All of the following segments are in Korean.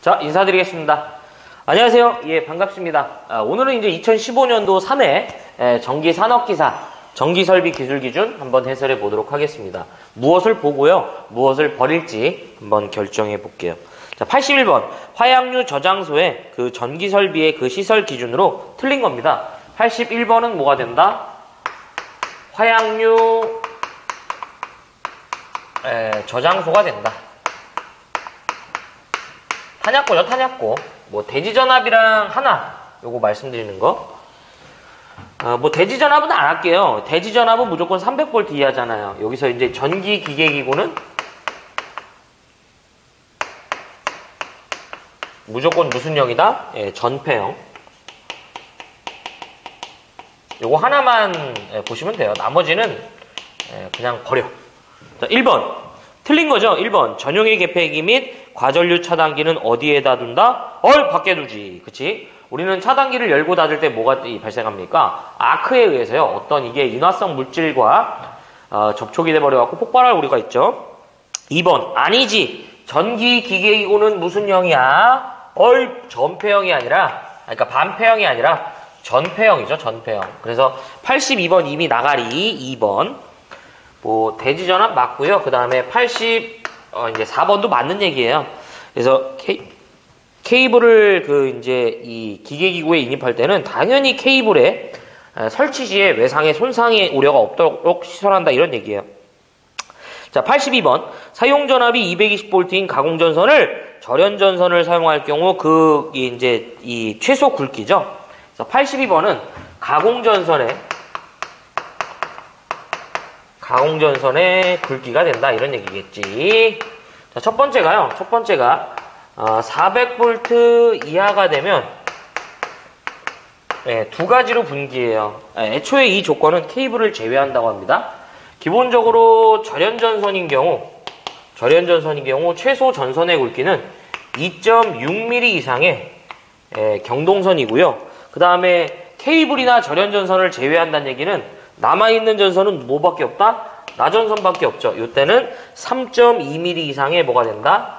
자, 인사드리겠습니다. 안녕하세요. 예, 반갑습니다. 오늘은 이제 2015년도 3회 전기산업기사, 전기설비기술기준 한번 해설해 보도록 하겠습니다. 무엇을 보고요, 무엇을 버릴지 한번 결정해 볼게요. 자, 81번. 화약류 저장소의 그 전기설비의 그 시설 기준으로 틀린 겁니다. 81번은 뭐가 된다? 화약류 저장소가 된다. 탄약고죠, 탄약고. 뭐 대지전압이랑 하나 요거 말씀드리는 거. 뭐 대지전압은 안 할게요. 대지전압은 무조건 300V 이하잖아요. 여기서 이제 전기기계기구는 무조건 무슨 형이다? 예, 전폐형. 요거 하나만 보시면 돼요. 나머지는 그냥 버려. 자, 1번. 틀린 거죠? 1번. 전용의 개폐기 및 과전류 차단기는 어디에다 둔다? 밖에 두지. 그치? 우리는 차단기를 열고 닫을 때 뭐가 발생합니까? 아크에 의해서요. 어떤 이게 인화성 물질과 접촉이 돼버려갖고 폭발할 우려가 있죠. 2번. 아니지. 전기기계기구는 무슨 형이야? 전폐형이 아니라, 그러니까 반폐형이 아니라 전폐형이죠. 전폐형. 그래서 82번 이미 나가리. 2번. 뭐 대지전압 맞고요. 그 다음에 이제 4번도 맞는 얘기예요. 그래서 케이블을 이제 이 기계기구에 인입할 때는 당연히 케이블에 설치 시에 외상의 손상의 우려가 없도록 시설한다 이런 얘기예요. 자, 82번. 사용 전압이 220V인 가공전선을 절연전선을 사용할 경우 이제 이 최소 굵기죠. 그래서 82번은 가공전선의 굵기가 된다 이런 얘기겠지. 자, 첫 번째가 400V 이하가 되면 두 가지로 분기해요. 애초에 이 조건은 케이블을 제외한다고 합니다. 기본적으로 절연전선인 경우 최소 전선의 굵기는 2.6mm 이상의 경동선이고요. 그 다음에 케이블이나 절연전선을 제외한다는 얘기는 남아있는 전선은 뭐밖에 없다? 나전선밖에 없죠. 이때는 3.2mm 이상의 뭐가 된다?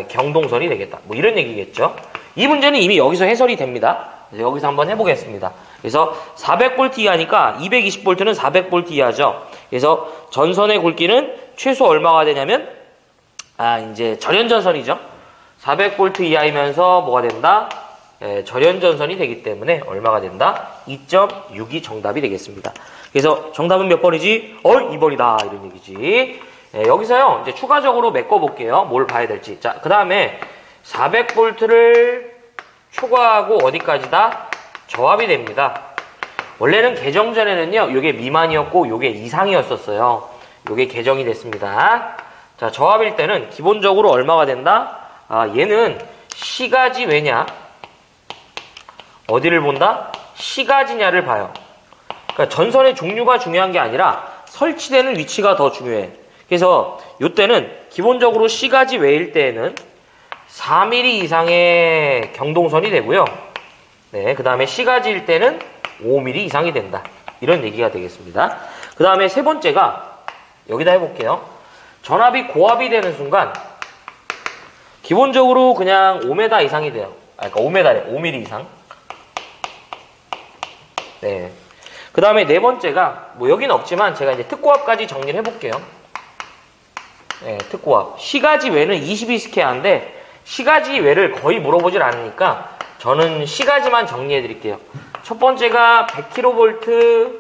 경동선이 되겠다. 뭐 이런 얘기겠죠. 이 문제는 이미 여기서 해설이 됩니다. 그래서 여기서 한번 해보겠습니다. 그래서 400V 이하니까 220V는 400V 이하죠. 그래서 전선의 굵기는 최소 얼마가 되냐면 이제 절연전선이죠. 400V 이하이면서 뭐가 된다? 절연전선이 되기 때문에 얼마가 된다? 2.6이 정답이 되겠습니다. 그래서 정답은 몇 번이지? 2번이다 이런 얘기지. 여기서요 이제 추가적으로 메꿔볼게요. 뭘 봐야 될지. 자, 그 다음에 400V를 초과하고 어디까지다? 저압이 됩니다. 원래는 개정 전에는요 요게 미만이었고 요게 이상이었었어요. 요게 개정이 됐습니다. 자, 저압일 때는 기본적으로 얼마가 된다? 얘는 시가지 왜냐? 어디를 본다? 시가지냐를 봐요. 그러니까 전선의 종류가 중요한 게 아니라 설치되는 위치가 더 중요해. 그래서 이때는 기본적으로 시가지 외일 때에는 4mm 이상의 경동선이 되고요. 네, 그 다음에 시가지일 때는 5mm 이상이 된다. 이런 얘기가 되겠습니다. 그 다음에 세 번째가 여기다 해볼게요. 전압이 고압이 되는 순간 기본적으로 그냥 5m 이상이 돼요. 그러니까 5m래. 5mm 이상. 네. 그 다음에 네 번째가, 뭐 여기는 없지만 제가 이제 특고압까지 정리를 해볼게요. 네, 특고압. 시가지 외는 22스퀘어인데, 시가지 외를 거의 물어보질 않으니까, 저는 시가지만 정리해 드릴게요. 첫 번째가 100kV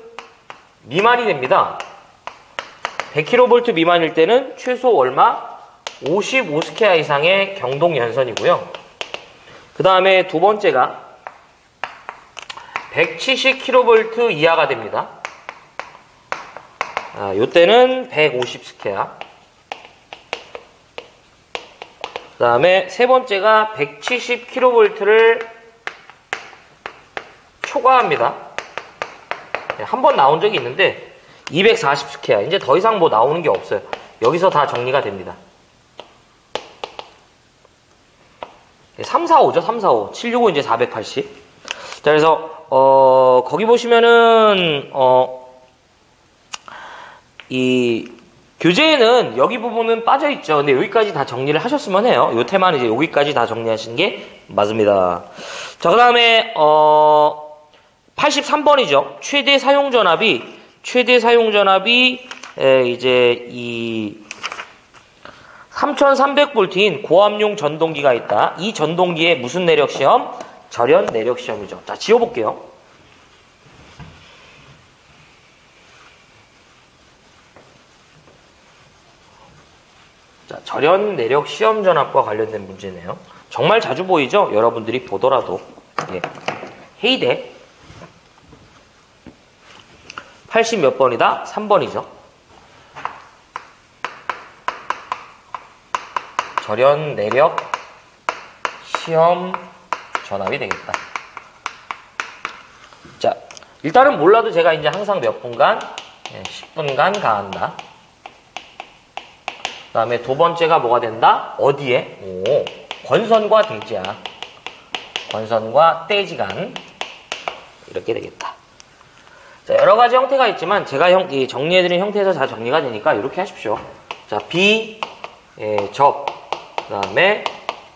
미만이 됩니다. 100kV 미만일 때는 최소 얼마? 55스퀘어 이상의 경동연선이고요. 그 다음에 두 번째가 170kV 이하가 됩니다. 요때는 150스퀘어. 그 다음에 세 번째가 170kV를 초과합니다. 한 번 나온 적이 있는데 240스퀘어. 이제 더 이상 뭐 나오는 게 없어요. 여기서 다 정리가 됩니다. 345죠. 345. 765 이제 480. 자, 그래서 거기 보시면은 이 교재에는 여기 부분은 빠져있죠. 근데 여기까지 다 정리를 하셨으면 해요. 요 테마는 이제 여기까지 다 정리하시는 게 맞습니다. 자, 그 다음에, 83번이죠. 최대 사용전압이, 이제 이 3300V인 고압용 전동기가 있다. 이 전동기의 무슨 내력 시험? 절연 내력 시험이죠. 자, 지워볼게요. 자, 절연 내력 시험 전압과 관련된 문제네요. 정말 자주 보이죠? 여러분들이 보더라도. 예. 헤이대 80 몇 번이다? 3번이죠. 절연 내력 시험 전압이 되겠다. 자, 일단은 몰라도 제가 이제 항상 몇 분간? 10분간 가한다. 그 다음에 두 번째가 뭐가 된다? 어디에? 오, 권선과 대지야. 권선과 대지간. 이렇게 되겠다. 자, 여러 가지 형태가 있지만 제가 정리해드린 형태에서 다 정리가 되니까 이렇게 하십시오. 자, 비, 접, 그 다음에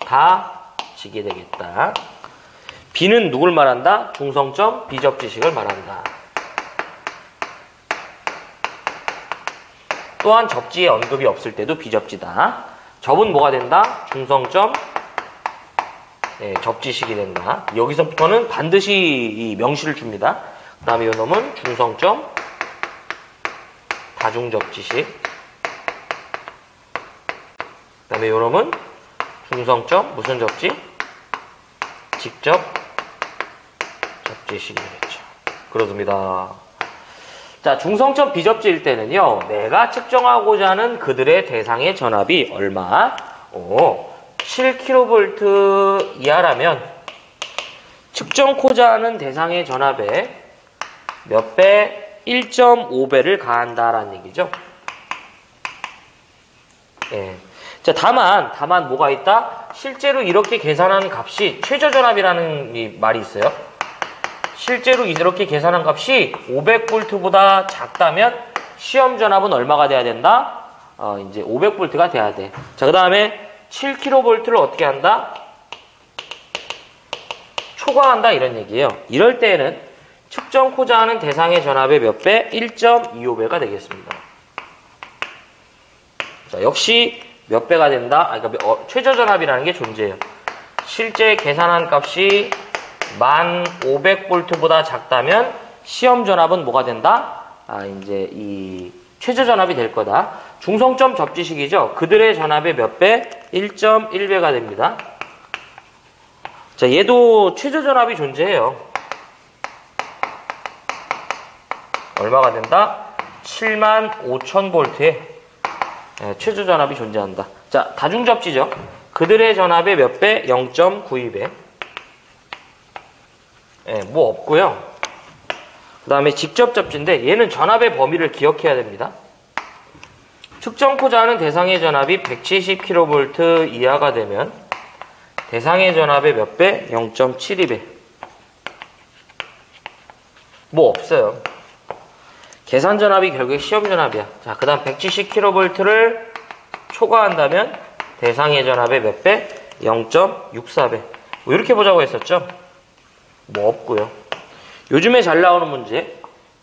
다, 지게 되겠다. 비는 누굴 말한다? 중성점 비접지식을 말한다. 또한 접지에 언급이 없을 때도 비접지다. 접은 뭐가 된다? 중성점 접지식이 된다. 여기서부터는 반드시 이 명시를 줍니다. 그 다음에 이 놈은 중성점 다중접지식. 그 다음에 이 놈은 중성점 무슨 접지? 직접 접지식이 되겠죠. 그렇습니다. 자, 중성점 비접지일 때는요, 내가 측정하고자 하는 그들의 대상의 전압이 얼마? 7kV 이하라면 측정코자 하는 대상의 전압에 몇 배? 1.5배를 가한다라는 얘기죠. 예. 자, 다만 뭐가 있다? 실제로 이렇게 계산하는 값이 최저전압이라는 이 말이 있어요. 실제로 이렇게 계산한 값이 500V보다 작다면 시험 전압은 얼마가 돼야 된다? 이제 500V가 돼야 돼. 자, 그 다음에 7kV를 어떻게 한다? 초과한다 이런 얘기예요. 이럴 때에는 측정코자 하는 대상의 전압의 몇 배? 1.25배가 되겠습니다. 자, 역시 몇 배가 된다? 그러니까 최저전압이라는 게 존재해요. 실제 계산한 값이 1500V보다 작다면 시험 전압은 뭐가 된다? 이제 이 최저전압이 될 거다. 중성점 접지식이죠. 그들의 전압의 몇 배? 1.1배가 됩니다. 자, 얘도 최저전압이 존재해요. 얼마가 된다? 75,000V에 최저전압이 존재한다. 자, 다중접지죠. 그들의 전압의 몇 배? 0.92배. 뭐 없고요. 그 다음에 직접 접지인데 얘는 전압의 범위를 기억해야 됩니다. 측정코자 하는 대상의 전압이 170kV 이하가 되면 대상의 전압의 몇 배? 0.72배. 뭐 없어요. 계산 전압이 결국에 시험 전압이야. 자, 그 다음 170kV를 초과한다면 대상의 전압의 몇 배? 0.64배. 뭐 이렇게 보자고 했었죠? 뭐 없고요. 요즘에 잘 나오는 문제,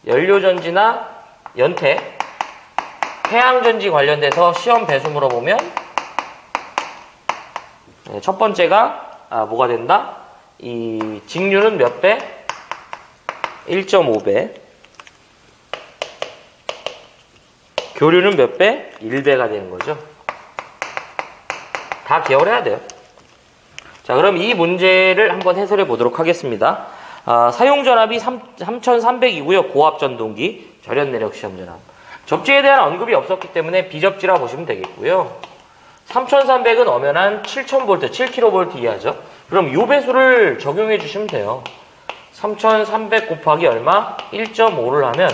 연료전지나 연태, 해양전지 관련돼서 시험 배수 물어보면 첫 번째가 뭐가 된다? 이 직류는 몇 배? 1.5배. 교류는 몇 배? 1배가 되는 거죠. 다 기억을 돼요. 자, 그럼 이 문제를 한번 해설해 보도록 하겠습니다. 사용전압이 3300이고요. 고압전동기, 절연내력 시험전압. 접지에 대한 언급이 없었기 때문에 비접지라 보시면 되겠고요. 3300은 엄연한 7000V, 7kV 이하죠. 그럼 요 배수를 적용해 주시면 돼요. 3300 곱하기 얼마? 1.5를 하면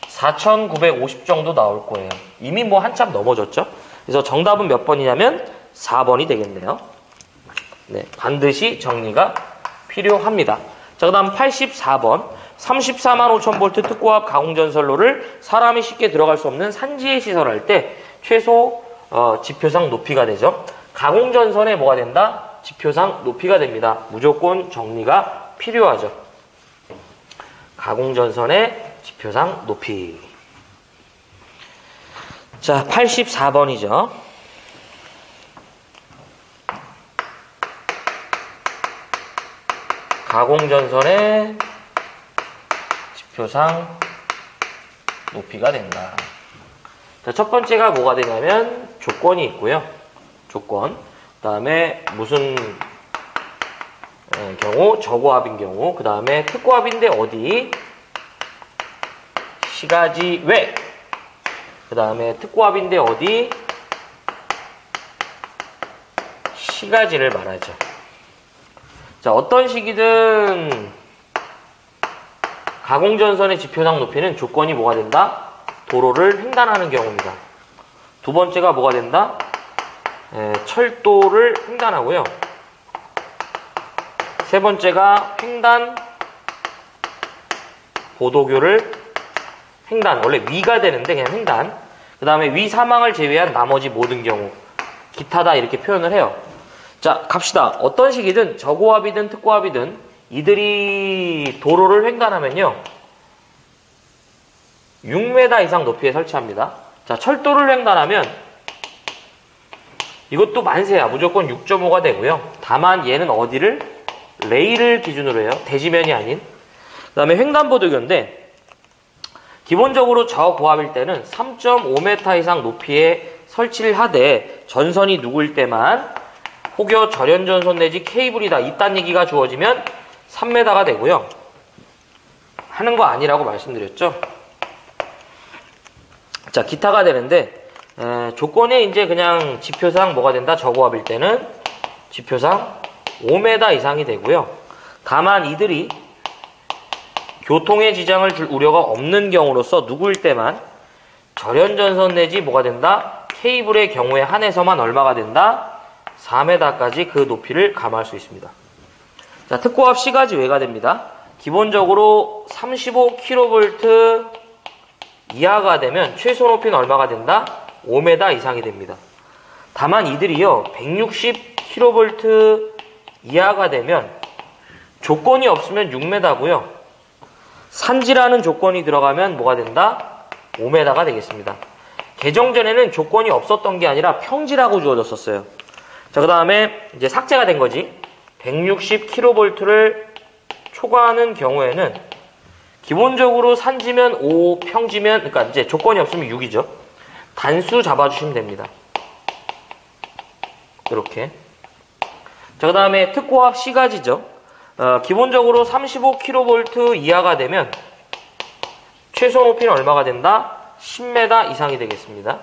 4950 정도 나올 거예요. 이미 뭐 한참 넘어졌죠? 그래서 정답은 몇 번이냐면 4번이 되겠네요. 네, 반드시 정리가 필요합니다. 자, 그 다음 84번. 34만 5천 볼트 특고압 가공전선로를 사람이 쉽게 들어갈 수 없는 산지에 시설할 때 최소 지표상 높이가 되죠. 가공전선에 뭐가 된다? 지표상 높이가 됩니다. 무조건 정리가 필요하죠. 가공전선의 지표상 높이. 자, 84번이죠. 가공전선의 지표상 높이가 된다. 자, 첫 번째가 뭐가 되냐면 조건이 있고요. 조건. 그 다음에 무슨 경우, 저고압인 경우, 그 다음에 특고압인데 어디, 시가지 왜, 그 다음에 특고압인데 어디, 시가지를 말하죠. 자, 어떤 식이든 가공전선의 지표상 높이는 조건이 뭐가 된다? 도로를 횡단하는 경우입니다. 두 번째가 뭐가 된다? 철도를 횡단하고요. 세 번째가 횡단 보도교를 횡단, 원래 위가 되는데 그냥 횡단. 그 다음에 위 사망을 제외한 나머지 모든 경우 기타다 이렇게 표현을 해요. 자, 갑시다. 어떤 식이든 저고압이든 특고압이든 이들이 도로를 횡단하면요 6m 이상 높이에 설치합니다. 자, 철도를 횡단하면 이것도 만세야. 무조건 6.5가 되고요. 다만 얘는 어디를? 레일을 기준으로 해요. 대지면이 아닌. 그 다음에 횡단보도교인데 기본적으로 저고압일 때는 3.5m 이상 높이에 설치를 하되 전선이 누구일 때만 혹여 절연전선 내지 케이블이다 이딴 얘기가 주어지면 3m가 되고요. 하는 거 아니라고 말씀드렸죠. 자, 기타가 되는데 조건에 이제 그냥 지표상 뭐가 된다? 저고압일 때는 지표상 5m 이상이 되고요. 다만 이들이 교통에 지장을 줄 우려가 없는 경우로서 누구일 때만 절연전선 내지 뭐가 된다? 케이블의 경우에 한해서만 얼마가 된다? 4m까지 그 높이를 감할 수 있습니다. 자, 특고압 시가지 외가 됩니다. 기본적으로 35kV 이하가 되면 최소 높이는 얼마가 된다? 5m 이상이 됩니다. 다만 이들이요 160kV 이하가 되면 조건이 없으면 6m고요. 산지라는 조건이 들어가면 뭐가 된다? 5m가 되겠습니다. 개정 전에는 조건이 없었던 게 아니라 평지라고 주어졌었어요. 자, 그 다음에 이제 삭제가 된 거지. 160kV를 초과하는 경우에는 기본적으로 산지면 5, 평지면, 그러니까 이제 조건이 없으면 6이죠. 단수 잡아주시면 됩니다. 이렇게. 자, 그 다음에 특고압 시가지죠. 기본적으로 35kV 이하가 되면 최소 높이는 얼마가 된다? 10m 이상이 되겠습니다.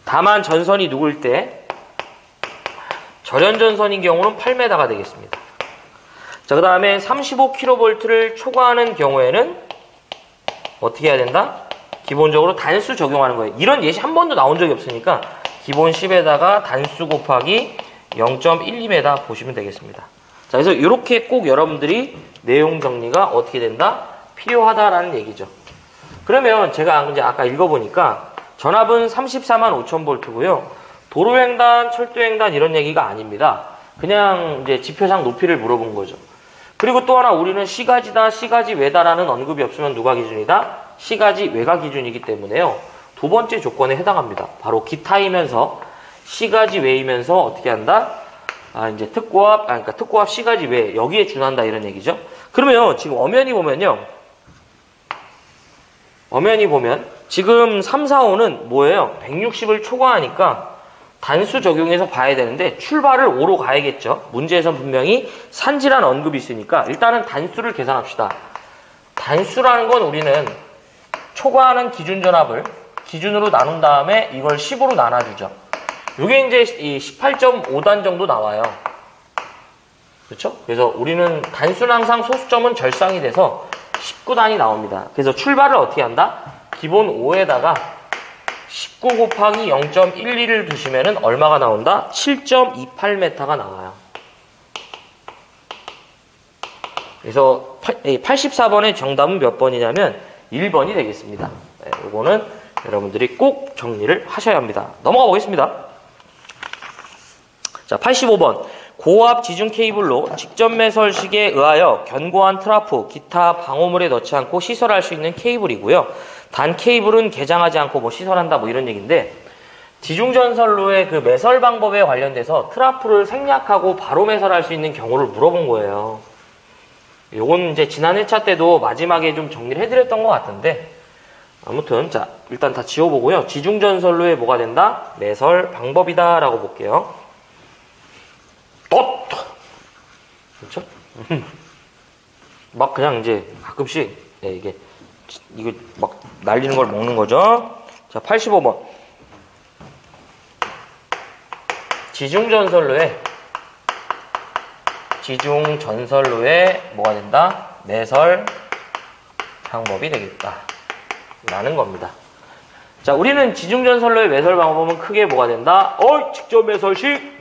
다만 전선이 누구일 때? 절연전선인 경우는 8m가 되겠습니다. 자, 그 다음에 35kV를 초과하는 경우에는 어떻게 해야 된다? 기본적으로 단수 적용하는 거예요. 이런 예시 한 번도 나온 적이 없으니까 기본 10에다가 단수 곱하기 0.12m 보시면 되겠습니다. 자, 그래서 이렇게 꼭 여러분들이 내용 정리가 어떻게 된다? 필요하다라는 얘기죠. 그러면 제가 이제 아까 읽어보니까 전압은 34만 5천 볼트고요. 도로횡단, 철도횡단 이런 얘기가 아닙니다. 그냥 이제 지표상 높이를 물어본 거죠. 그리고 또 하나 우리는 시가지다, 시가지 외다라는 언급이 없으면 누가 기준이다? 시가지 외가 기준이기 때문에요. 두 번째 조건에 해당합니다. 바로 기타이면서 시가지 외이면서 어떻게 한다? 이제 특고압, 그러니까 특고압 시가지 외 여기에 준한다 이런 얘기죠. 그러면 지금 엄연히 보면 지금 3, 4, 5는 뭐예요? 160을 초과하니까 단수 적용해서 봐야 되는데 출발을 5로 가야겠죠. 문제에선 분명히 산지란 언급이 있으니까 일단은 단수를 계산합시다. 단수라는 건 우리는 초과하는 기준 전압을 기준으로 나눈 다음에 이걸 10으로 나눠주죠. 이게 이제 18.5단 정도 나와요. 그렇죠? 그래서 우리는 단수는 항상 소수점은 절상이 돼서 19단이 나옵니다. 그래서 출발을 어떻게 한다? 기본 5에다가 19 곱하기 0.12를 두시면은 얼마가 나온다? 7.28m가 나와요. 그래서 84번의 정답은 몇 번이냐면 1번이 되겠습니다. 네, 이거는 여러분들이 꼭 정리를 하셔야 합니다. 넘어가 보겠습니다. 자, 85번. 고압 지중 케이블로 직접 매설식에 의하여 견고한 트라프, 기타 방호물에 넣지 않고 시설할 수 있는 케이블이고요. 단 케이블은 개장하지 않고 뭐 시설한다 뭐 이런 얘기인데, 지중전선로의 그 매설 방법에 관련돼서 트라프를 생략하고 바로 매설할 수 있는 경우를 물어본 거예요. 요건 이제 지난 회차 때도 마지막에 좀 정리를 해드렸던 것 같은데, 아무튼 자 일단 다 지워보고요. 지중전선로에 뭐가 된다? 매설 방법이다 라고 볼게요. 그렇죠? 막 그냥 이제 가끔씩 이거 막 날리는 걸 먹는 거죠. 자, 85번. 지중전선로에 뭐가 된다? 매설 방법이 되겠다 라는 겁니다. 자, 우리는 지중전선로의 매설 방법은 크게 뭐가 된다? 직접 매설식.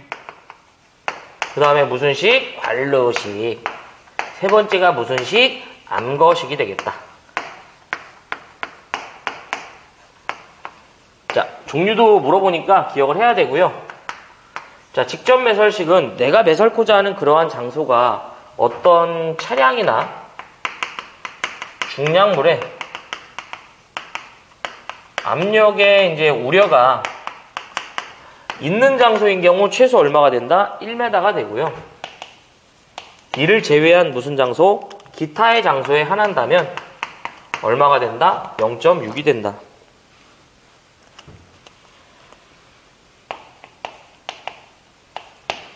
그 다음에 무슨 식? 관로식. 세 번째가 무슨 식? 암거식이 되겠다. 자, 종류도 물어보니까 기억을 해야 되고요. 자, 직접 매설식은 내가 매설코자 하는 그러한 장소가 어떤 차량이나 중량물에 압력의 이제 우려가 있는 장소인 경우 최소 얼마가 된다? 1m가 되고요. 이를 제외한 무슨 장소? 기타의 장소에 한한다면 얼마가 된다? 0.6이 된다.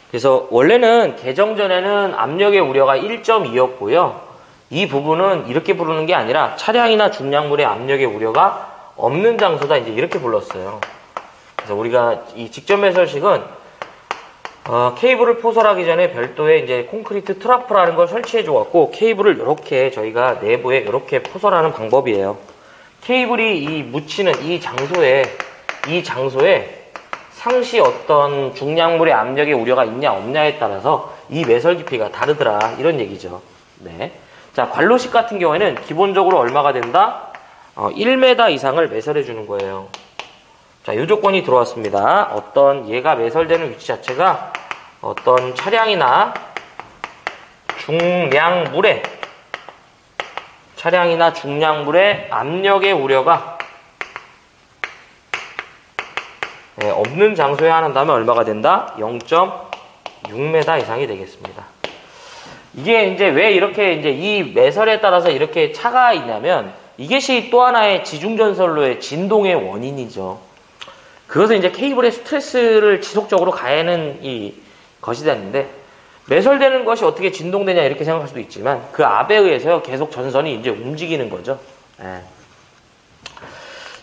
그래서 원래는 개정 전에는 압력의 우려가 1.2였고요. 이 부분은 이렇게 부르는 게 아니라 차량이나 중량물의 압력의 우려가 없는 장소다 이제 이렇게 불렀어요. 그래서 우리가 이 직접 매설식은 케이블을 포설하기 전에 별도의 이제 콘크리트 트라프라는 걸 설치해 줘갖고 케이블을 이렇게 저희가 내부에 이렇게 포설하는 방법이에요. 케이블이 묻히는 이 장소에 상시 어떤 중량물의 압력의 우려가 있냐 없냐에 따라서 이 매설 깊이가 다르더라 이런 얘기죠. 네. 자, 관로식 같은 경우에는 기본적으로 얼마가 된다? 1m 이상을 매설해 주는 거예요. 자, 이 조건이 들어왔습니다. 어떤 얘가 매설되는 위치 자체가 어떤 차량이나 중량물의 압력의 우려가 없는 장소에 한다면 얼마가 된다? 0.6m 이상이 되겠습니다. 이게 이제 왜 이렇게 이제 이 매설에 따라서 이렇게 차가 있냐면 이것이 또 하나의 지중전선로의 진동의 원인이죠. 그것은 이제 케이블의 스트레스를 지속적으로 가해는 이 것이 되는데 매설되는 것이 어떻게 진동되냐 이렇게 생각할 수도 있지만 그 압에 의해서 계속 전선이 이제 움직이는 거죠. 예.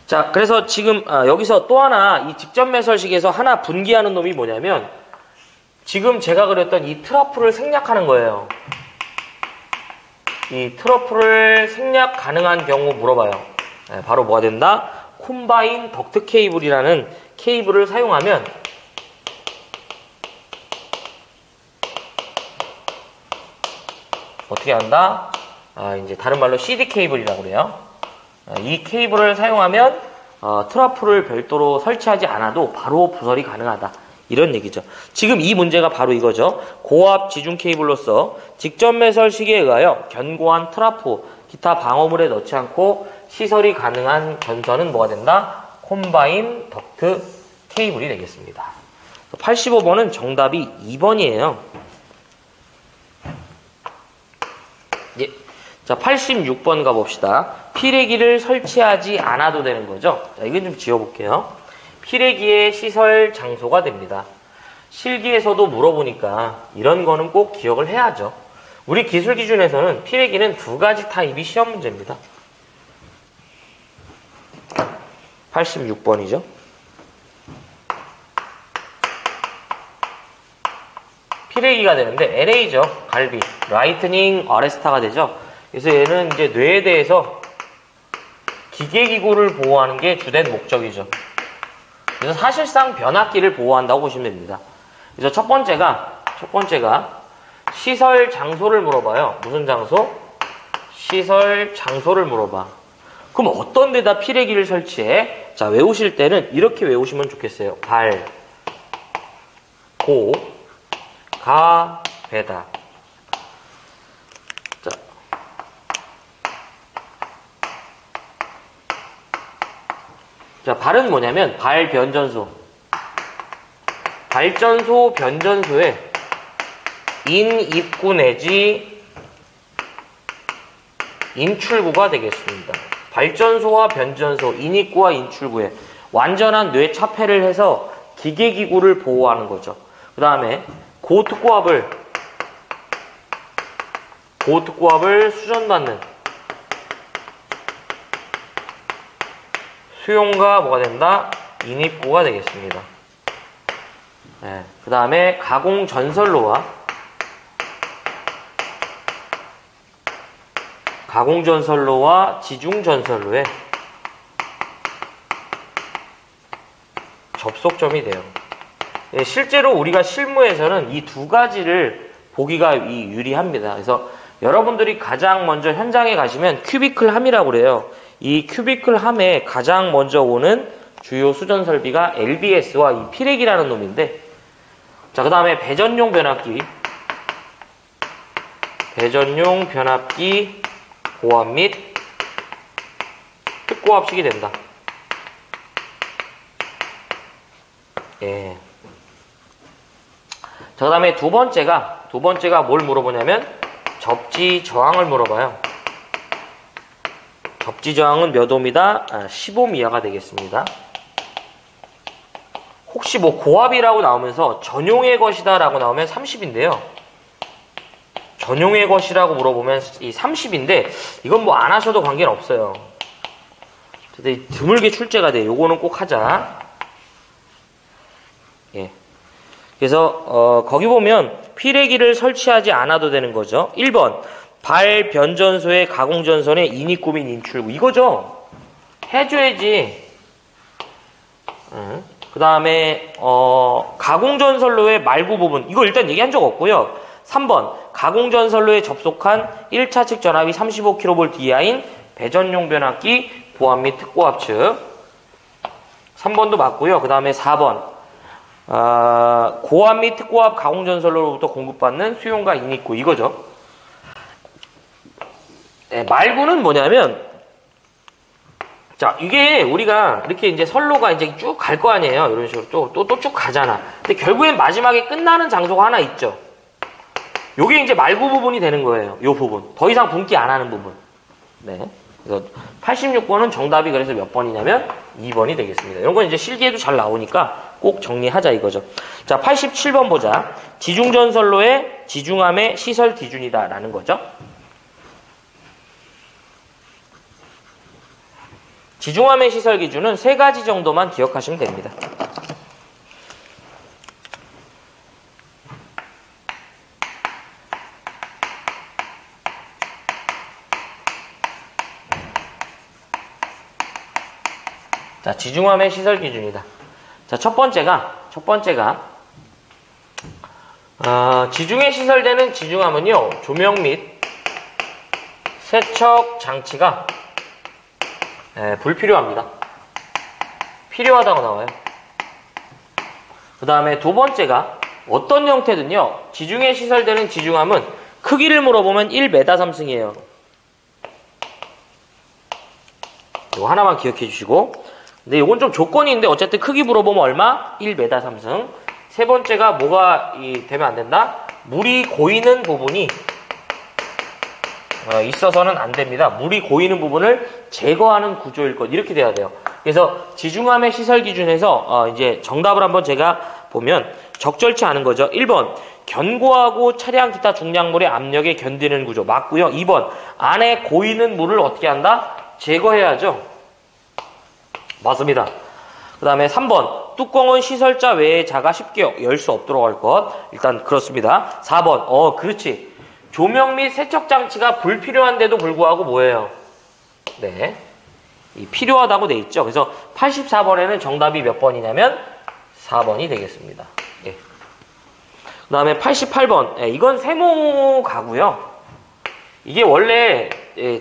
자, 그래서 지금 여기서 또 하나 이 직접 매설식에서 하나 분기하는 놈이 뭐냐면 지금 제가 그렸던 이 트러플을 생략하는 거예요. 이 트러플을 생략 가능한 경우 물어봐요. 네, 바로 뭐가 된다? 콤바인 덕트 케이블이라는 케이블을 사용하면 어떻게 한다? 이제 다른 말로 CD 케이블이라고 그래요. 이 케이블을 사용하면 트러플을 별도로 설치하지 않아도 바로 부설이 가능하다. 이런 얘기죠. 지금 이 문제가 바로 이거죠. 고압 지중 케이블로서 직접 매설식에 의하여 견고한 트러플, 기타 방어물에 넣지 않고 시설이 가능한 전선은 뭐가 된다? 콤바인 덕트 케이블이 되겠습니다. 85번은 정답이 2번이에요. 예. 자, 86번 가봅시다. 피레기를 설치하지 않아도 되는 거죠. 자, 이건 좀 지워볼게요. 피레기의 시설 장소가 됩니다. 실기에서도 물어보니까 이런 거는 꼭 기억을 해야죠. 우리 기술 기준에서는 피레기는 두 가지 타입이 시험 문제입니다. 86번이죠. 피레기가 되는데 LA죠. 갈비. 라이트닝 어레스타가 되죠. 그래서 얘는 이제 뇌에 대해서 기계기구를 보호하는 게 주된 목적이죠. 그래서 사실상 변압기를 보호한다고 보시면 됩니다. 그래서 첫 번째가 시설 장소를 물어봐요. 무슨 장소? 시설 장소를 물어봐. 그럼 어떤 데다 피레기를 설치해? 자, 외우실 때는 이렇게 외우시면 좋겠어요. 발, 고, 가, 배다. 자, 발은 뭐냐면 발 변전소. 발전소, 변전소에 인 입구 내지 인출구가 되겠습니다. 발전소와 변전소, 인입구와 인출구에 완전한 뇌차폐를 해서 기계기구를 보호하는 거죠. 그 다음에 고특고압을 수전받는 수용과 뭐가 된다? 인입구가 되겠습니다. 네, 그 다음에 가공전선로와 지중전선로에 접속점이 돼요. 네, 실제로 우리가 실무에서는 이 두 가지를 보기가 유리합니다. 그래서 여러분들이 가장 먼저 현장에 가시면 큐비클 함이라고 그래요. 이 큐비클 함에 가장 먼저 오는 주요 수전 설비가 LBS와 이 피렉이라는 놈인데, 자, 그 다음에 배전용 변압기 고압 및 특고압식이 된다. 예. 자, 그 다음에 두 번째가 뭘 물어보냐면 접지 저항을 물어봐요. 접지 저항은 몇 옴이다? 10옴 이하가 되겠습니다. 혹시 뭐 고압이라고 나오면서 전용의 것이다 라고 나오면 30인데요. 전용의 것이라고 물어보면 이 30인데 이건 뭐 안 하셔도 관계는 없어요. 드물게 출제가 돼. 요거는 꼭 하자. 예. 그래서 거기 보면 피레기를 설치하지 않아도 되는 거죠. 1번 발 변전소의 가공전선의 인입구 및 인출구, 이거죠. 해줘야지. 그 다음에 가공전선로의 말구 부분, 이거 일단 얘기한 적 없고요. 3번 가공전선로에 접속한 1차 측 전압이 35kV 이하인 배전용 변압기 고압 및 특고압 측, 3번도 맞고요. 그 다음에 4번 고압 및 특고압 가공전선로로부터 공급받는 수용과 인입구, 이거죠. 네, 말구는 뭐냐면, 자, 이게 우리가 이렇게 이제 선로가 이제 쭉 갈 거 아니에요. 이런 식으로 또 쭉 가잖아. 근데 결국엔 마지막에 끝나는 장소가 하나 있죠. 요게 이제 말구 부분이 되는 거예요. 요 부분. 더 이상 분기 안 하는 부분. 네. 그래서 86번은 정답이 그래서 몇 번이냐면 2번이 되겠습니다. 이런 건 이제 실기에도 잘 나오니까 꼭 정리하자 이거죠. 자, 87번 보자. 지중전선로의 지중함의 시설 기준이다 라는 거죠. 지중함의 시설 기준은 세 가지 정도만 기억하시면 됩니다. 자, 지중함의 시설 기준이다. 자, 첫 번째가 지중해 시설되는 지중함은요, 조명 및 세척 장치가 불필요합니다. 필요하다고 나와요. 그 다음에 두 번째가 어떤 형태든요, 지중해 시설되는 지중함은 크기를 물어보면 1m3승이에요. 이거 하나만 기억해 주시고, 근데 이건 좀 조건이 있는데 어쨌든 크기 물어보면 얼마? 1m3승. 세 번째가 뭐가 되면 안 된다? 물이 고이는 부분이 있어서는 안 됩니다. 물이 고이는 부분을 제거하는 구조일 것, 이렇게 돼야 돼요. 그래서 지중함의 시설 기준에서 이제 정답을 한번 제가 보면 적절치 않은 거죠. 1번 견고하고 차량 기타 중량물의 압력에 견디는 구조, 맞고요. 2번 안에 고이는 물을 어떻게 한다? 제거해야죠. 맞습니다. 그 다음에 3번 뚜껑은 시설자 외에 자가 쉽게 열 수 없도록 할 것, 일단 그렇습니다. 4번 그렇지, 조명 및 세척 장치가 불필요한데도 불구하고 뭐예요? 네, 필요하다고 돼 있죠. 그래서 84번에는 정답이 몇 번이냐면 4번이 되겠습니다. 예. 그 다음에 88번. 이건 세모 가고요. 이게 원래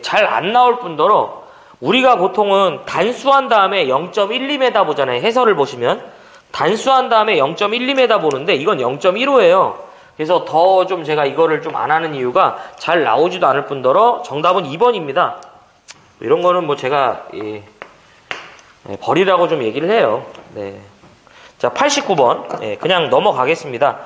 잘 안 나올 뿐더러 우리가 보통은 단수한 다음에 0.12m 보잖아요. 해설을 보시면 단수한 다음에 0.12m 보는데 이건 0.15예요. 그래서 더 좀 제가 이거를 좀 안 하는 이유가 잘 나오지도 않을 뿐더러 정답은 2번입니다. 이런 거는 뭐 제가 버리라고 좀 얘기를 해요. 네. 자, 89번. 그냥 넘어가겠습니다.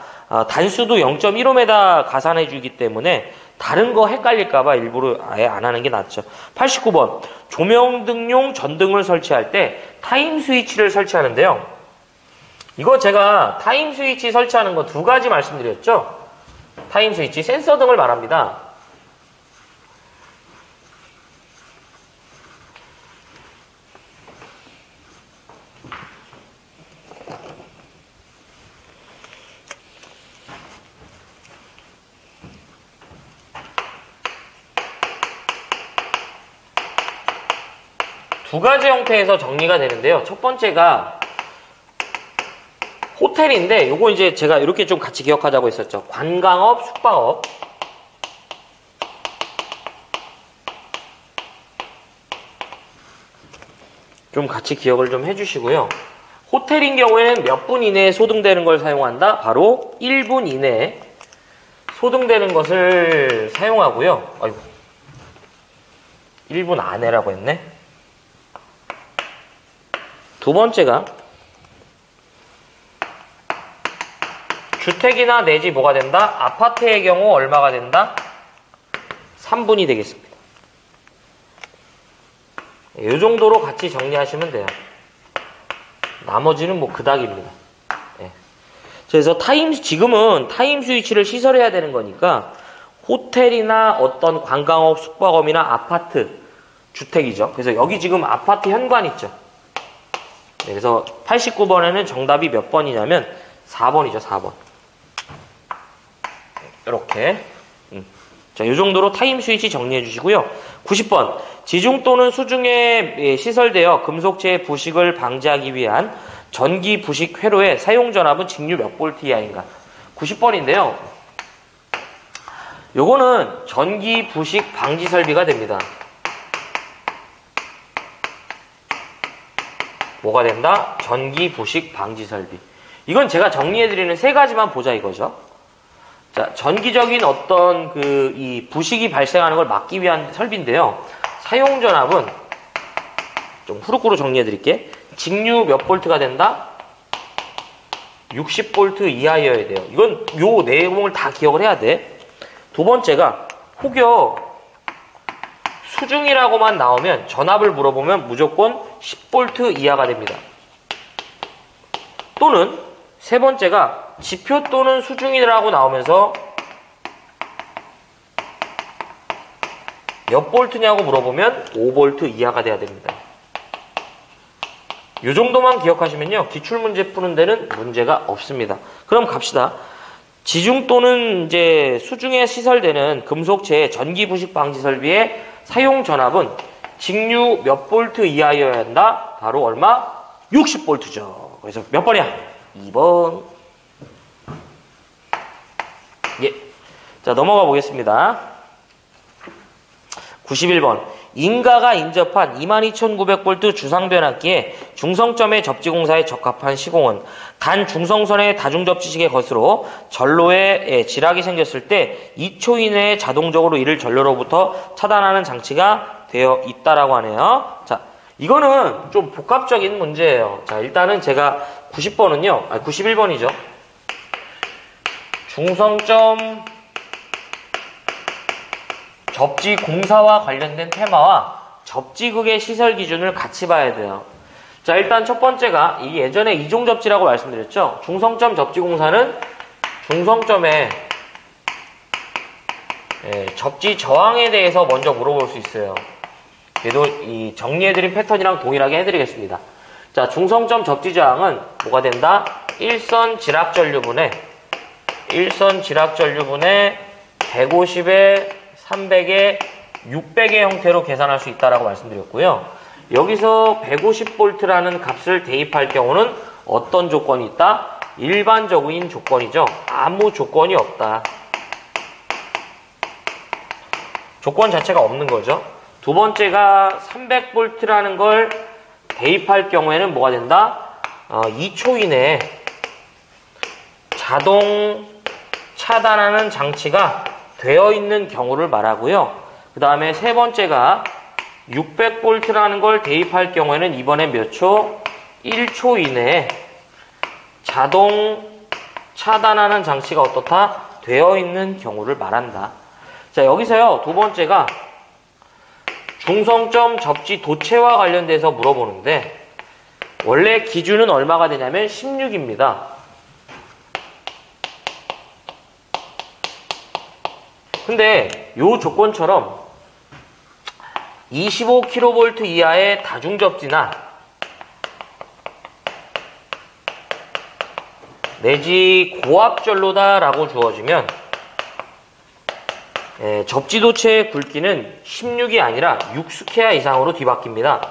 단수도 0.15m 가산해 주기 때문에 다른 거 헷갈릴까봐 일부러 아예 안 하는 게 낫죠. 89번. 조명 등용 전등을 설치할 때 타임 스위치를 설치하는데요. 이거 제가 타임 스위치 설치하는 거 두 가지 말씀드렸죠. 타임 스위치, 센서 등을 말합니다. 두 가지 형태에서 정리가 되는데요. 첫 번째가 호텔인데 요거 이제 제가 이렇게 좀 같이 기억하자고 했었죠. 관광업, 숙박업. 좀 같이 기억을 좀 해주시고요. 호텔인 경우에는 몇 분 이내에 소등되는 걸 사용한다? 바로 1분 이내에 소등되는 것을 사용하고요. 아이고, 1분 안에라고 했네. 두 번째가 주택이나 내지 뭐가 된다? 아파트의 경우 얼마가 된다? 3분이 되겠습니다. 이 정도로 같이 정리하시면 돼요. 나머지는 뭐 그닥입니다. 그래서 지금은 타임 스위치를 시설해야 되는 거니까 호텔이나 어떤 관광업, 숙박업이나 아파트, 주택이죠. 그래서 여기 지금 아파트 현관 있죠. 그래서 89번에는 정답이 몇 번이냐면 4번이죠. 4번. 이렇게. 자, 이 정도로 타임 스위치 정리해 주시고요. 90번. 지중 또는 수중에 시설되어 금속체의 부식을 방지하기 위한 전기 부식 회로의 사용 전압은 직류 몇 볼트 이하인가? 90번인데요. 요거는 전기 부식 방지 설비가 됩니다. 뭐가 된다? 전기 부식 방지 설비. 이건 제가 정리해드리는 세 가지만 보자 이거죠. 자, 전기적인 어떤 이 부식이 발생하는 걸 막기 위한 설비인데요. 사용 전압은 좀 후루꾸로 정리해드릴게. 직류 몇 볼트가 된다? 60볼트 이하여야 돼요. 이건 요 내용을 다 기억을 해야 돼. 두 번째가 혹여 수중이라고만 나오면 전압을 물어보면 무조건 10볼트 이하가 됩니다. 또는 세 번째가 지표 또는 수중이라고 나오면서 몇 볼트냐고 물어보면 5볼트 이하가 돼야 됩니다. 이 정도만 기억하시면요. 기출문제 푸는 데는 문제가 없습니다. 그럼 갑시다. 지중 또는 이제 수중에 시설되는 금속체의 전기 부식 방지 설비의 사용 전압은 직류 몇 볼트 이하여야 한다? 바로 얼마? 60볼트죠. 그래서 몇 번이야? 2번. 예. 자, 넘어가 보겠습니다. 91번. 인가가 인접한 22,900V 주상변압기의 중성점의 접지공사에 적합한 시공은 단 중성선의 다중접지식의 것으로 전로에 지락이 생겼을 때 2초 이내에 자동적으로 이를 전로로부터 차단하는 장치가 되어 있다라고 하네요. 자, 이거는 좀 복합적인 문제예요. 자, 일단은 제가 90번은요, 91번이죠. 중성점 접지 공사와 관련된 테마와 접지극의 시설 기준을 같이 봐야 돼요. 자, 일단 첫 번째가 이 예전에 이종 접지라고 말씀드렸죠. 중성점 접지 공사는 중성점의 접지 저항에 대해서 먼저 물어볼 수 있어요. 그래도 이 정리해드린 패턴이랑 동일하게 해드리겠습니다. 자, 중성점 접지 저항은 뭐가 된다? 일선 지락 전류분에 150에 300에 600의 형태로 계산할 수 있다라고 말씀드렸고요. 여기서 150V라는 값을 대입할 경우는 어떤 조건이 있다? 일반적인 조건이죠. 아무 조건이 없다. 조건 자체가 없는 거죠. 두 번째가 300V라는 걸 대입할 경우에는 뭐가 된다? 2초 이내에 자동 차단하는 장치가 되어 있는 경우를 말하고요. 그 다음에 세 번째가 600V라는 걸 대입할 경우에는 이번엔 몇 초? 1초 이내에 자동 차단하는 장치가 어떻다? 되어 있는 경우를 말한다. 자, 여기서요, 두 번째가 중성점 접지 도체와 관련돼서 물어보는데, 원래 기준은 얼마가 되냐면 16입니다. 근데 요 조건처럼 25kV 이하의 다중접지나 내지 고압전로다라고 주어지면 접지도체의 굵기는 16이 아니라 6스퀘어 이상으로 뒤바뀝니다.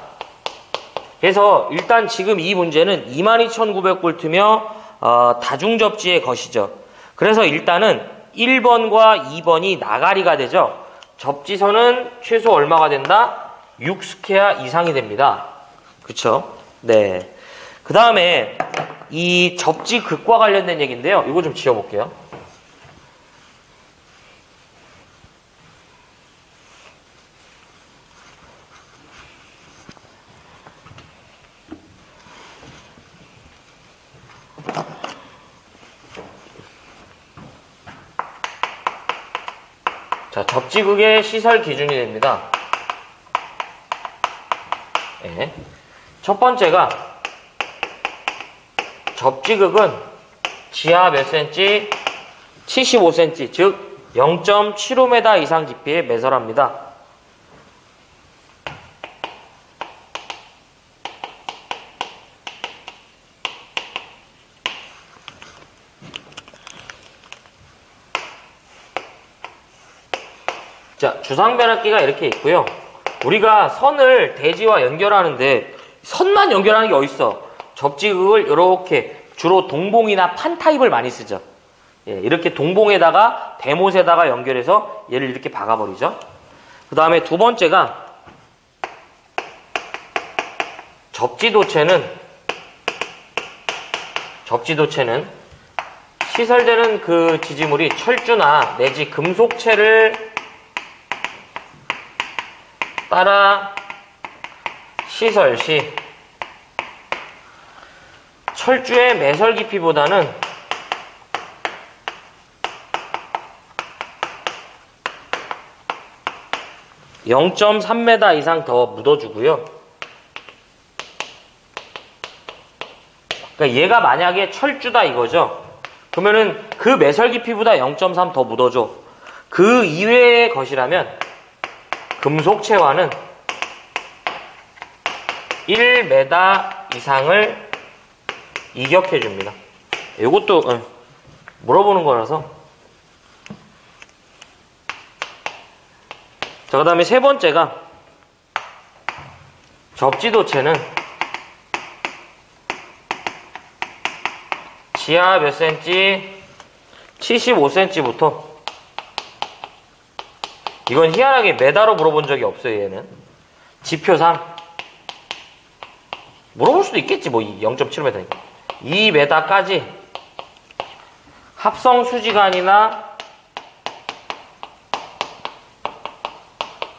그래서 일단 지금 이 문제는 22,900V며 다중접지의 것이죠. 그래서 일단은 1번과 2번이 나가리가 되죠. 접지선은 최소 얼마가 된다? 6스퀘어 이상이 됩니다. 그쵸? 네. 그 다음에 이 접지극과 관련된 얘기인데요. 이거 좀 지워볼게요. 자, 접지극의 시설 기준이 됩니다. 네. 첫 번째가 접지극은 지하 몇 cm? 75cm, 즉 0.75m 이상 깊이에 매설합니다. 자, 주상변압기가 이렇게 있고요. 우리가 선을 대지와 연결하는데 선만 연결하는 게 어딨어? 접지극을 이렇게 주로 동봉이나 판 타입을 많이 쓰죠. 예, 이렇게 동봉에다가 대못에다가 연결해서 얘를 이렇게 박아버리죠. 그 다음에 두 번째가 접지도체는 시설되는 그 지지물이 철주나 내지 금속체를 따라 시설 시 철주의 매설 깊이보다는 (0.3m) 이상 더 묻어주고요. 그러니까 얘가 만약에 철주다 이거죠. 그러면은 그 매설 깊이보다 0.3 더 묻어줘. 그 이외의 것이라면 금속체와는 1m 이상을 이격해 줍니다. 이것도 물어보는 거라서. 자, 그 다음에 세 번째가 접지도체는 지하 몇 cm? 75cm부터, 이건 희한하게 메다로 물어본 적이 없어요. 얘는 지표상 물어볼 수도 있겠지. 뭐 0.75m니까 2m까지 합성 수지관이나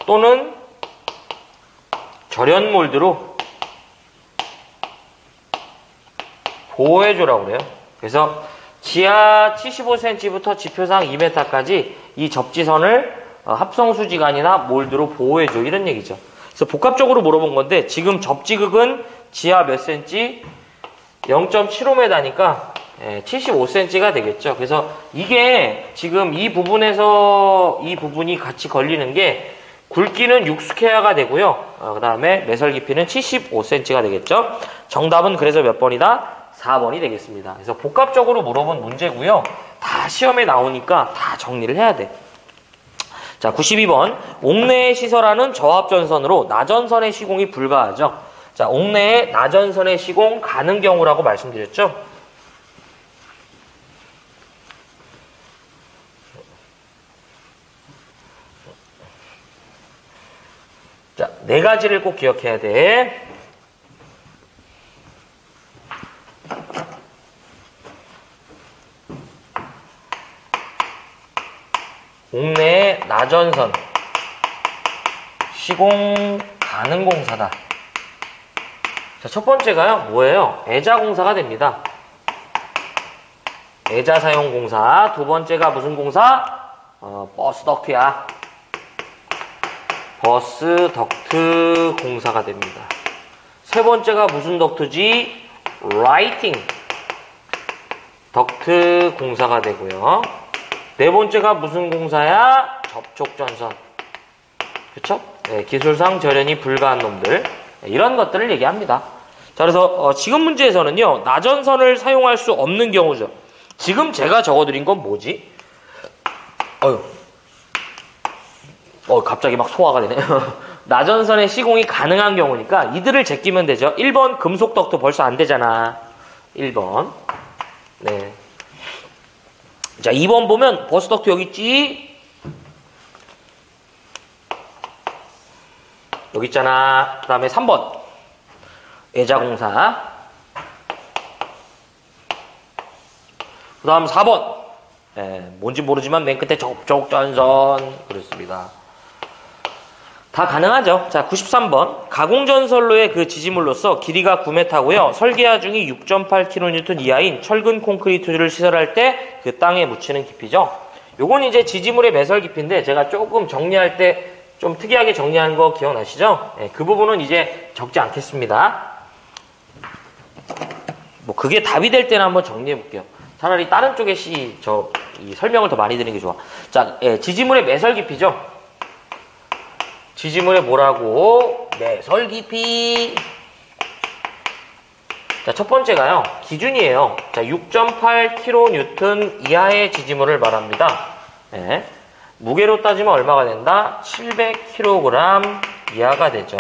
또는 절연 몰드로 보호해주라고 그래요. 그래서 지하 75cm부터 지표상 2m까지 이 접지선을 합성수지관이나 몰드로 보호해줘, 이런 얘기죠. 그래서 복합적으로 물어본 건데, 지금 접지극은 지하 몇 cm? 0.75m니까 75cm가 되겠죠. 그래서 이게 지금 이 부분에서 이 부분이 같이 걸리는 게, 굵기는 6스퀘어가 되고요. 그 다음에 매설 깊이는 75cm가 되겠죠. 정답은 그래서 몇 번이다? 4번이 되겠습니다. 그래서 복합적으로 물어본 문제고요. 다 시험에 나오니까 다 정리를 해야 돼. 자, 92번. 옥내에 시설하는 저압전선으로 나전선의 시공이 불가하죠. 자, 옥내에 나전선의 시공 가능 경우라고 말씀드렸죠. 네 가지를 꼭 기억해야 돼. 옥내 나전선 시공 가능공사다. 자, 첫 번째가요, 뭐예요? 애자공사가 됩니다. 애자 사용 공사. 두 번째가 무슨 공사? 버스 덕트야. 버스 덕트 공사가 됩니다. 세 번째가 무슨 덕트지? 라이팅 덕트 공사가 되고요. 네 번째가 무슨 공사야? 접촉전선. 그쵸? 네, 기술상 절연이 불가한 놈들. 네, 이런 것들을 얘기합니다. 자, 그래서 지금 문제에서는요, 나전선을 사용할 수 없는 경우죠. 지금 제가 적어드린 건 뭐지? 갑자기 막 소화가 되네. 나전선의 시공이 가능한 경우니까 이들을 제끼면 되죠. 1번 금속 덕트 벌써 안 되잖아. 1번. 네. 자, 2번 보면 버스 덕트 여기 있지? 여기 있잖아. 그 다음에 3번. 애자공사. 그 다음 4번. 뭔지 모르지만 맨 끝에 접촉전선. 그렇습니다. 다 가능하죠. 자, 93번. 가공전선로의 그 지지물로서 길이가 9m고요. 설계하 중이 6.8kN 이하인 철근 콘크리트를 시설할 때 그 땅에 묻히는 깊이죠. 요건 이제 지지물의 매설 깊이인데 제가 조금 정리할 때 좀 특이하게 정리한 거 기억나시죠? 그 부분은 이제 적지 않겠습니다. 뭐 그게 답이 될 때는 한번 정리해 볼게요. 차라리 다른 쪽에 이 설명을 더 많이 드리는 게 좋아. 자, 지지물의 매설 깊이죠. 지지물의 뭐라고? 매설 깊이. 자, 첫 번째가요, 기준이에요. 자, 6.8kN 이하의 지지물을 말합니다. 네. 무게로 따지면 얼마가 된다? 700kg 이하가 되죠.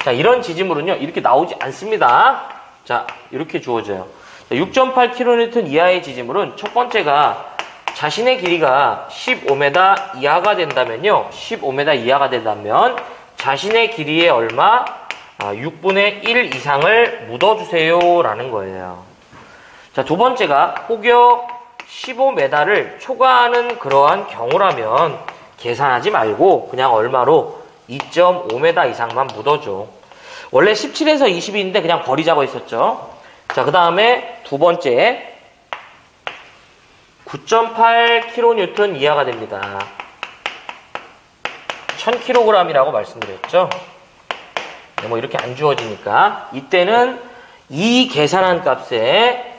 자, 이런 지지물은요, 이렇게 나오지 않습니다. 자, 이렇게 주어져요. 6.8kN 이하의 지지물은 첫 번째가 자신의 길이가 15m 이하가 된다면요. 15m 이하가 된다면 자신의 길이의 얼마? 6분의 1 이상을 묻어주세요 라는 거예요. 자, 두 번째가 혹여 15m를 초과하는 그러한 경우라면 계산하지 말고 그냥 얼마로? 2.5m 이상만 묻어줘. 원래 17에서 20인데 그냥 버리자고 했었죠. 자, 그 다음에 두 번째 9.8kN 이하가 됩니다. 1000kg이라고 말씀드렸죠. 뭐 이렇게 안 주어지니까 이때는 이 계산한 값에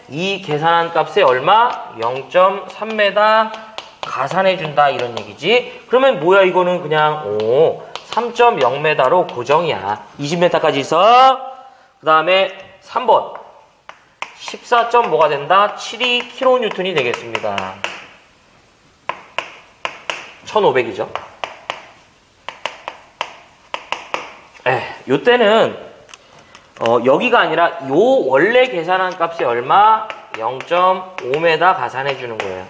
얼마? 0.3m 가산해준다 이런 얘기지. 그러면 뭐야 이거는 그냥 3.0m로 고정이야. 20m까지 있어. 그 다음에 3번 14. 뭐가 된다? 72kN 되겠습니다. 1500이죠. 요때는 여기가 아니라 요 원래 계산한 값이 얼마? 0.5m 가산해 주는 거예요.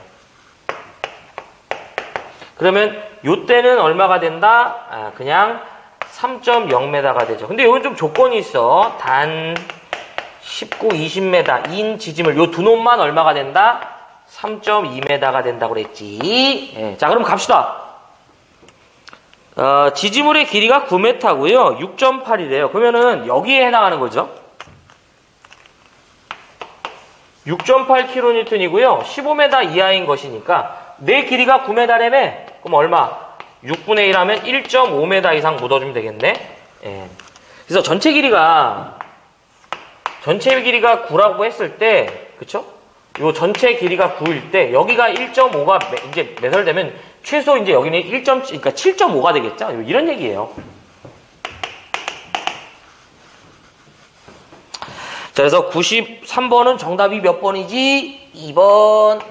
그러면 요때는 얼마가 된다? 그냥 3.0m가 되죠. 근데 여기 좀 조건이 있어. 단 19, 20m 인 지지물 요 두 놈만 얼마가 된다? 3.2m가 된다고 그랬지. 자, 그럼 갑시다. 지지물의 길이가 9m고요. 6.8이래요. 그러면은 여기에 해당하는 거죠. 6.8kN이고요. 15m 이하인 것이니까 내 길이가 9m라며? 그럼 얼마? 6분의 1 하면 1.5m 이상 묻어주면 되겠네. 그래서 전체 길이가 9라고 했을 때, 그쵸? 요 전체 길이가 9일 때 여기가 1.5가 이제 매설되면 최소 이제 여기는 그러니까 7.5가 되겠죠? 이런 얘기예요. 자, 그래서 93번은 정답이 몇 번이지? 2번.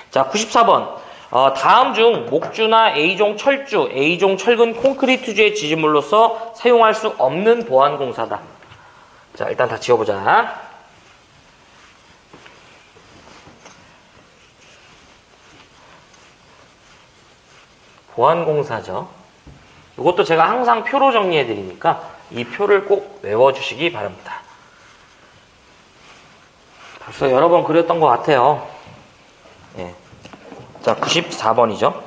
자, 94번. 다음 중 목주나 A종 철주, A종 철근 콘크리트주의 지지물로서 사용할 수 없는 보완공사다. 자, 일단 다 지워보자. 보완공사죠. 이것도 제가 항상 표로 정리해 드리니까 이 표를 꼭 외워주시기 바랍니다. 벌써 여러 번 그렸던 것 같아요. 예. 자, 94번이죠.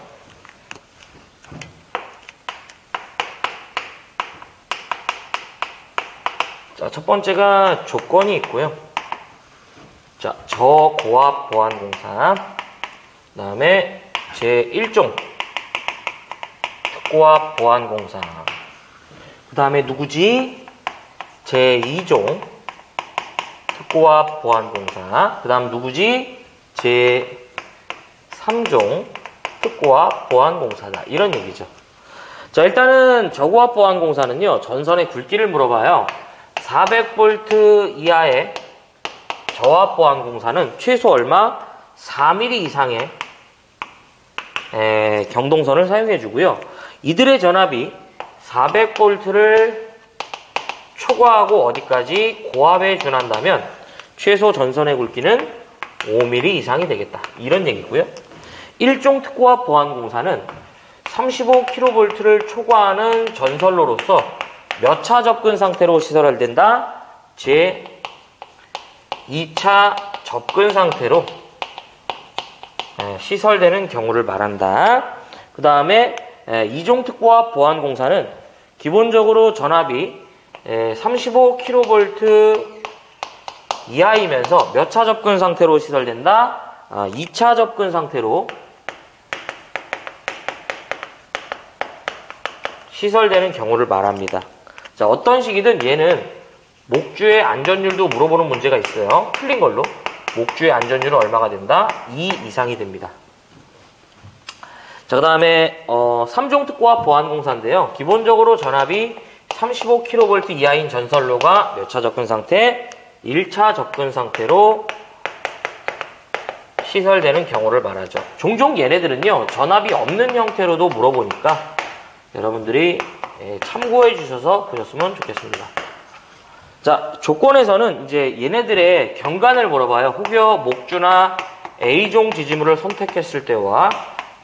자, 첫 번째가 조건이 있고요. 자, 저고압 보안공사. 그 다음에 제1종 특고압 보안공사. 그 다음에 누구지? 제2종 특고압 보안공사. 그 다음 누구지? 제3종 특고압 보안공사다. 이런 얘기죠. 자, 일단은 저고압 보안공사는요, 전선의 굵기를 물어봐요. 400V 이하의 저압 보안공사는 최소 얼마? 4mm 이상의 경동선을 사용해 주고요. 이들의 전압이 400V를 초과하고 어디까지 고압에 준한다면 최소 전선의 굵기는 5mm 이상이 되겠다. 이런 얘기고요. 1종 특고압 보안공사는 35kV를 초과하는 전선로로서 몇 차 접근 상태로 시설해야 된다? 제 2차 접근 상태로 시설되는 경우를 말한다. 그 다음에 2종 특고압 보안공사는 기본적으로 전압이 35kV 이하이면서 몇 차 접근 상태로 시설된다? 2차 접근 상태로 시설되는 경우를 말합니다. 자, 어떤 식이든 얘는 목주의 안전율도 물어보는 문제가 있어요. 틀린 걸로. 목주의 안전율은 얼마가 된다? 2 이상이 됩니다. 자, 그 다음에 3종 특고압 보안공사인데요. 기본적으로 전압이 35kV 이하인 전선로가 몇 차 접근 상태? 1차 접근 상태로 시설되는 경우를 말하죠. 종종 얘네들은요, 전압이 없는 형태로도 물어보니까 여러분들이 참고해 주셔서 보셨으면 좋겠습니다. 자, 조건에서는 이제 얘네들의 경관을 물어봐요. 혹여 목주나 A종 지지물을 선택했을 때와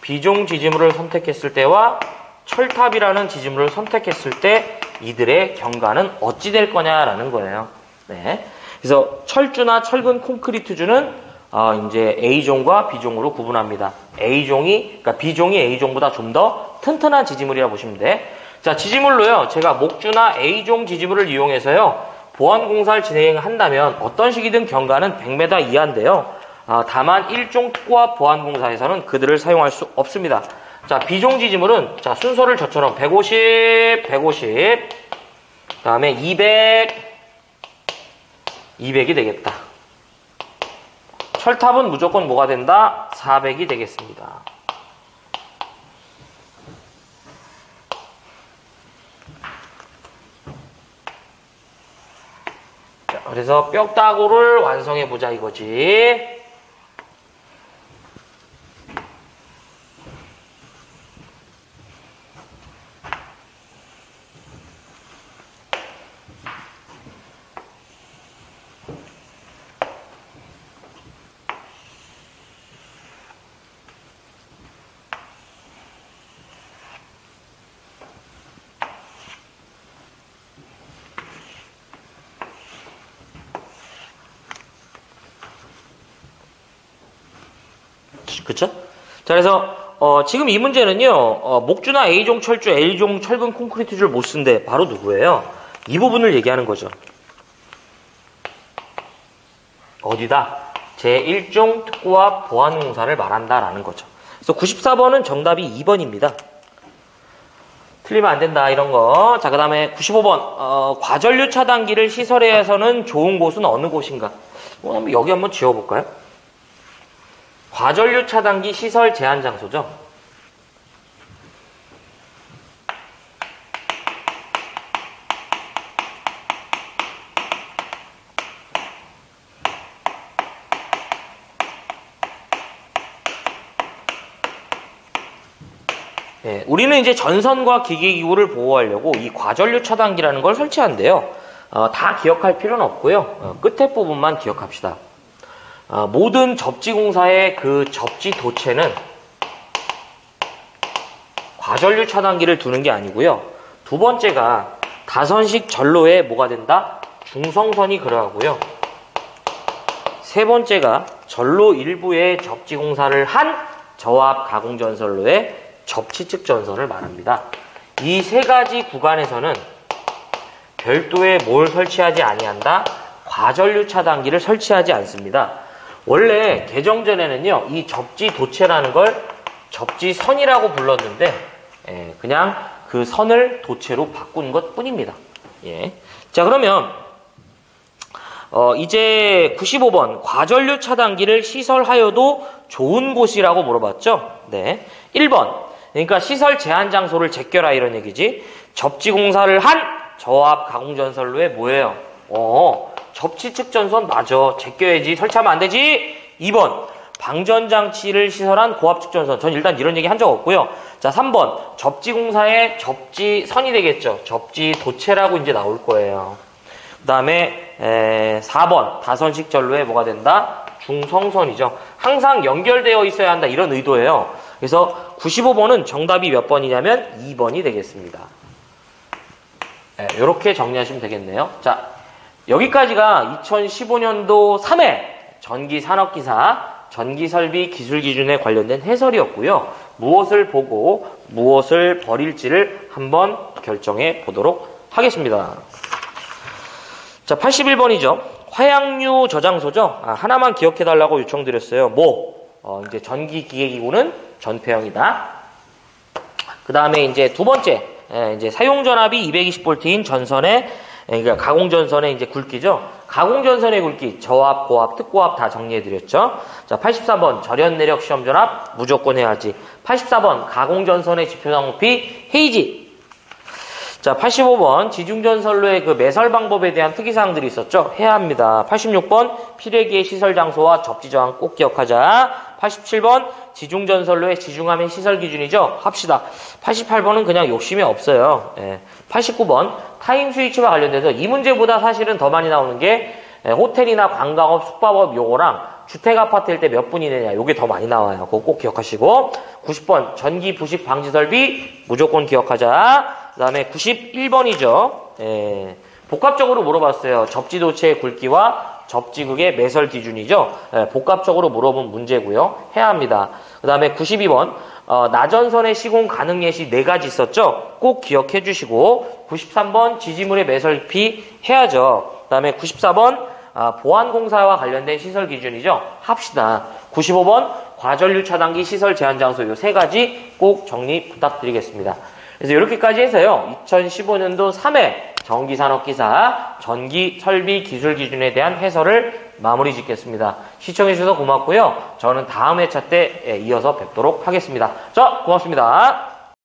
B종 지지물을 선택했을 때와 철탑이라는 지지물을 선택했을 때 이들의 경관은 어찌 될 거냐라는 거예요. 네. 그래서 철주나 철근 콘크리트주는 이제 A종과 B종으로 구분합니다. 그러니까 B종이 A종보다 좀 더 튼튼한 지지물이라 보시면 돼. 자, 지지물로요, 제가 목주나 A종 지지물을 이용해서요, 보안공사를 진행한다면 어떤 식이든 경과는 100m 이하인데요. 다만 1종 특고압 보안공사에서는 그들을 사용할 수 없습니다. 자, B종 지지물은 자, 순서를 저처럼 150, 150, 그 다음에 200, 200이 되겠다. 철탑은 무조건 뭐가 된다? 400이 되겠습니다. 자, 그래서 뼈다구를 완성해보자 이거지. 그쵸? 자, 그래서 지금 이 문제는요, 목주나 A종 철주, A종 철근 콘크리트주를 못 쓴데 바로 누구예요? 이 부분을 얘기하는 거죠. 어디다? 제1종 특고압 보안공사를 말한다라는 거죠. 그래서 94번은 정답이 2번입니다. 틀리면 안 된다, 이런 거. 자, 그 다음에 95번. 과전류 차단기를 시설해서는 좋은 곳은 어느 곳인가? 여기 한번 지워볼까요? 과전류 차단기 시설 제한 장소죠. 네, 우리는 이제 전선과 기계기구를 보호하려고 이 과전류 차단기라는 걸 설치한대요. 다 기억할 필요는 없고요. 끝에 부분만 기억합시다. 모든 접지공사의 그 접지 도체는 과전류 차단기를 두는 게 아니고요. 두 번째가 다선식 전로에 뭐가 된다? 중성선이 그러하고요. 세 번째가 전로 일부에 접지 공사를 한 저압 가공전선로에 접지측 전선을 말합니다. 이 세 가지 구간에서는 별도의 뭘 설치하지 아니한다? 과전류 차단기를 설치하지 않습니다. 원래 개정전에는요, 이 접지 도체라는 걸 접지선이라고 불렀는데, 그냥 그 선을 도체로 바꾼 것 뿐입니다. 예. 자, 그러면, 이제 95번, 과전류 차단기를 시설하여도 좋은 곳이라고 물어봤죠? 네. 1번, 그러니까 시설 제한 장소를 제껴라 이런 얘기지. 접지 공사를 한 저압 가공전선로에 뭐예요? 접지측 전선 맞아. 제껴야지. 설치하면 안 되지. 2번, 방전장치를 시설한 고압측 전선. 전 일단 이런 얘기 한 적 없고요. 자, 3번, 접지 공사의 접지선이 되겠죠. 접지 도체라고 이제 나올 거예요. 그 다음에 4번, 다선식 전로에 뭐가 된다? 중성선이죠. 항상 연결되어 있어야 한다. 이런 의도예요. 그래서 95번은 정답이 몇 번이냐면 2번이 되겠습니다. 이렇게 정리하시면 되겠네요. 자, 여기까지가 2015년도 3회 전기산업기사 전기설비 기술기준에 관련된 해설이었고요. 무엇을 보고 무엇을 버릴지를 한번 결정해 보도록 하겠습니다. 자, 81번이죠. 화약류 저장소죠. 하나만 기억해달라고 요청드렸어요. 이제 전기기계기구는 전폐형이다. 그 다음에 이제 두 번째, 이제 사용전압이 220V인 전선의, 그러니까 가공전선의 이제 굵기죠. 가공전선의 굵기, 저압, 고압, 특고압 다 정리해드렸죠. 자, 84번, 절연내력 시험전압 무조건 해야지. 84번, 가공전선의 지표상 높이 해야지. 자, 85번, 지중전선로의 그 매설 방법에 대한 특이사항들이 있었죠. 해야 합니다. 86번, 필회기의 시설 장소와 접지 저항 꼭 기억하자. 87번, 지중전선로의 지중함의 시설 기준이죠. 합시다. 88번은 그냥 욕심이 없어요. 89번, 타임 스위치와 관련돼서 이 문제보다 사실은 더 많이 나오는 게 호텔이나 관광업, 숙박업 요거랑 주택 아파트일 때 몇 분이 되냐, 요게 더 많이 나와요. 그거 꼭 기억하시고. 90번, 전기 부식 방지 설비 무조건 기억하자. 그 다음에 91번이죠. 복합적으로 물어봤어요. 접지도체의 굵기와 접지극의 매설 기준이죠. 복합적으로 물어본 문제고요. 해야 합니다. 그 다음에 92번, 나전선의 시공 가능 예시 4가지 있었죠. 꼭 기억해 주시고. 93번, 지지물의 매설피 해야죠. 그 다음에 94번, 보안공사와 관련된 시설 기준이죠. 합시다. 95번, 과전류 차단기 시설 제한 장소 요 3가지 꼭 정리 부탁드리겠습니다. 그래서 이렇게까지 해서요. 2015년도 3회 전기산업기사 전기 설비 기술 기준에 대한 해설을 마무리 짓겠습니다. 시청해주셔서 고맙고요. 저는 다음 회차 때 이어서 뵙도록 하겠습니다. 자, 고맙습니다.